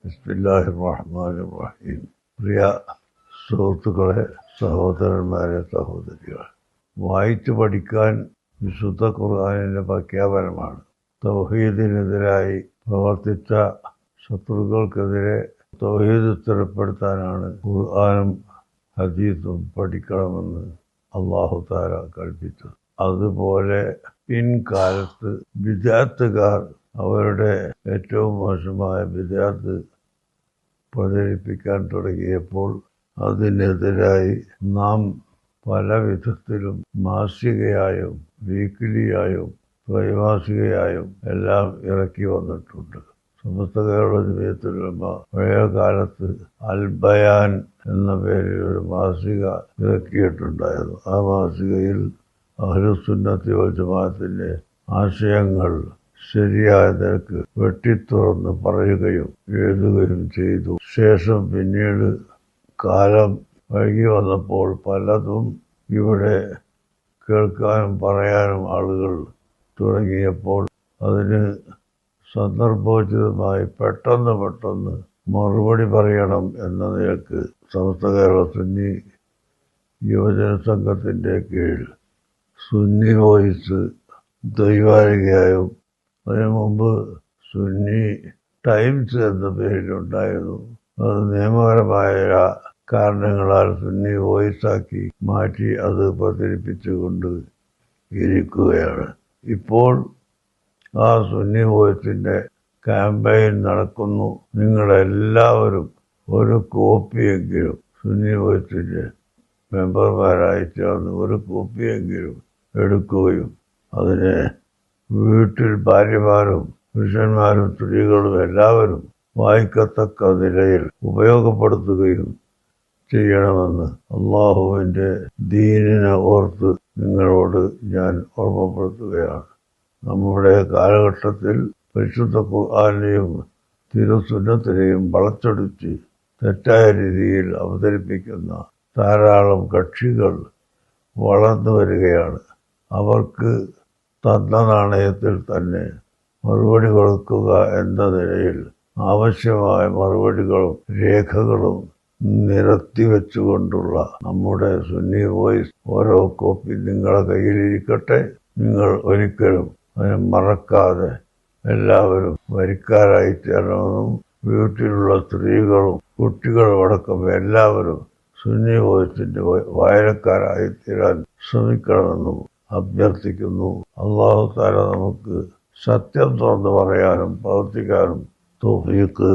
ബിസ്മില്ലാഹിർ റഹ്മാനിർ റഹീം. പ്രിയ സുഹൃത്തുക്കളെ, സഹോദരന്മാരെ, സഹോദരികളെ, വായിച്ചു പഠിക്കാൻ വിശുദ്ധ ഖുർആനിൻ്റെ പ്രഖ്യാപനമാണ്. തൗഹീദിനെതിരായി പ്രവർത്തിച്ച ശത്രുക്കൾക്കെതിരെ തൗഹീദ് സ്ഥിരപ്പെടുത്താനാണ് ഖുർആനും ഹദീസും പഠിക്കണമെന്ന് അല്ലാഹു തആല കൽപ്പിച്ചത്. അതുപോലെ പിൻകാലത്ത് ബിദ്അത്തുകാർ അവരുടെ ഏറ്റവും മോശമായ ബിദ്അത്ത് പ്രചരിപ്പിക്കാൻ തുടങ്ങിയപ്പോൾ അതിനെതിരായി നാം പല വിധത്തിലും മാസികയായും വീക്കിലിയായും ത്രൈമാസികയായും എല്ലാം ഇറക്കി വന്നിട്ടുണ്ട്. സമസ്ത കേരള ജമിയത്തുൽ ഉലമ പഴയ കാലത്ത് അൽ ബയാൻ എന്ന പേരിൽ ഒരു മാസിക ഇറക്കിയിട്ടുണ്ടായിരുന്നു. ആ മാസികയിൽ അഹ്ലുസുന്നത്തി വൽ ജമാഅത്തിന്റെ ആശയങ്ങൾ ശരിയായ നിരക്ക് വെട്ടിത്തുറന്ന് പറയുകയും എഴുതുകയും ചെയ്തു. ശേഷം പിന്നീട് കാലം വൈകി വന്നപ്പോൾ പലതും ഇവിടെ കേൾക്കാനും പറയാനും ആളുകൾ തുടങ്ങിയപ്പോൾ അതിന് സന്ദർഭോചിതമായി പെട്ടെന്ന് മറുപടി പറയണം എന്ന നിലക്ക് സമസ്ത കേരള സുന്നി യുവജന സംഘത്തിൻ്റെ കീഴിൽ സുന്നി വോയിസ് ദ്വൈവാരികയായും അതിനു മുമ്പ് സുന്നി ടൈംസ് എന്ന പേരിലുണ്ടായിരുന്നു. അത് നിയമപരമായ കാരണങ്ങളാൽ സുന്നി വോയിസാക്കി മാറ്റി അത് പ്രചരിപ്പിച്ചുകൊണ്ട് ഇരിക്കുകയാണ്. ഇപ്പോൾ ആ സുന്നി വോയിസിൻ്റെ ക്യാമ്പയിൻ നടക്കുന്നു. നിങ്ങളെല്ലാവരും ഒരു കോപ്പിയെങ്കിലും സുന്നി വോയിസിൻ്റെ മെമ്പർമാരായി ചേർന്ന് ഒരു കോപ്പിയെങ്കിലും എടുക്കുകയും അതിനെ വീട്ടിൽ ഭാര്യമാരും പുരുഷന്മാരും സ്ത്രീകളും എല്ലാവരും വായിക്കത്തക്ക നിലയിൽ ഉപയോഗപ്പെടുത്തുകയും ചെയ്യണമെന്ന് അള്ളാഹുവിൻ്റെ ദീനിനെ ഓർത്ത് നിങ്ങളോട് ഞാൻ ഓർമ്മപ്പെടുത്തുകയാണ്. നമ്മുടെ കാലഘട്ടത്തിൽ പരിശുദ്ധ ഖുർആനെയും തിരുസുന്നത്തിനെയും വളച്ചൊടിച്ച് തെറ്റായ രീതിയിൽ അവതരിപ്പിക്കുന്ന ധാരാളം കക്ഷികൾ വളർന്നു വരികയാണ്. അവർക്ക് തന്ന നാണയത്തിൽ തന്നെ മറുപടി കൊടുക്കുക എന്ന നിലയിൽ ആവശ്യമായ മറുപടികളും രേഖകളും നിരത്തി വെച്ചുകൊണ്ടുള്ള നമ്മുടെ സുന്നി വോയിസ് ഓരോ കോപ്പി നിങ്ങളുടെ കയ്യിലിരിക്കട്ടെ. നിങ്ങൾ ഒരിക്കലും അതിനെ മറക്കാതെ എല്ലാവരും വരിക്കാരായി ചേരണമെന്നും വീട്ടിലുള്ള സ്ത്രീകളും കുട്ടികളും അടക്കം എല്ലാവരും സുന്നി വോയിസിന്റെ വായനക്കാരായി തീരാൻ ശ്രമിക്കണമെന്നും അഭ്യർത്ഥിക്കുന്നു. അല്ലാഹു തആല നമുക്ക് സത്യം തുറന്നു പറയാനും പ്രവർത്തിക്കാനും തൗഫീഖ്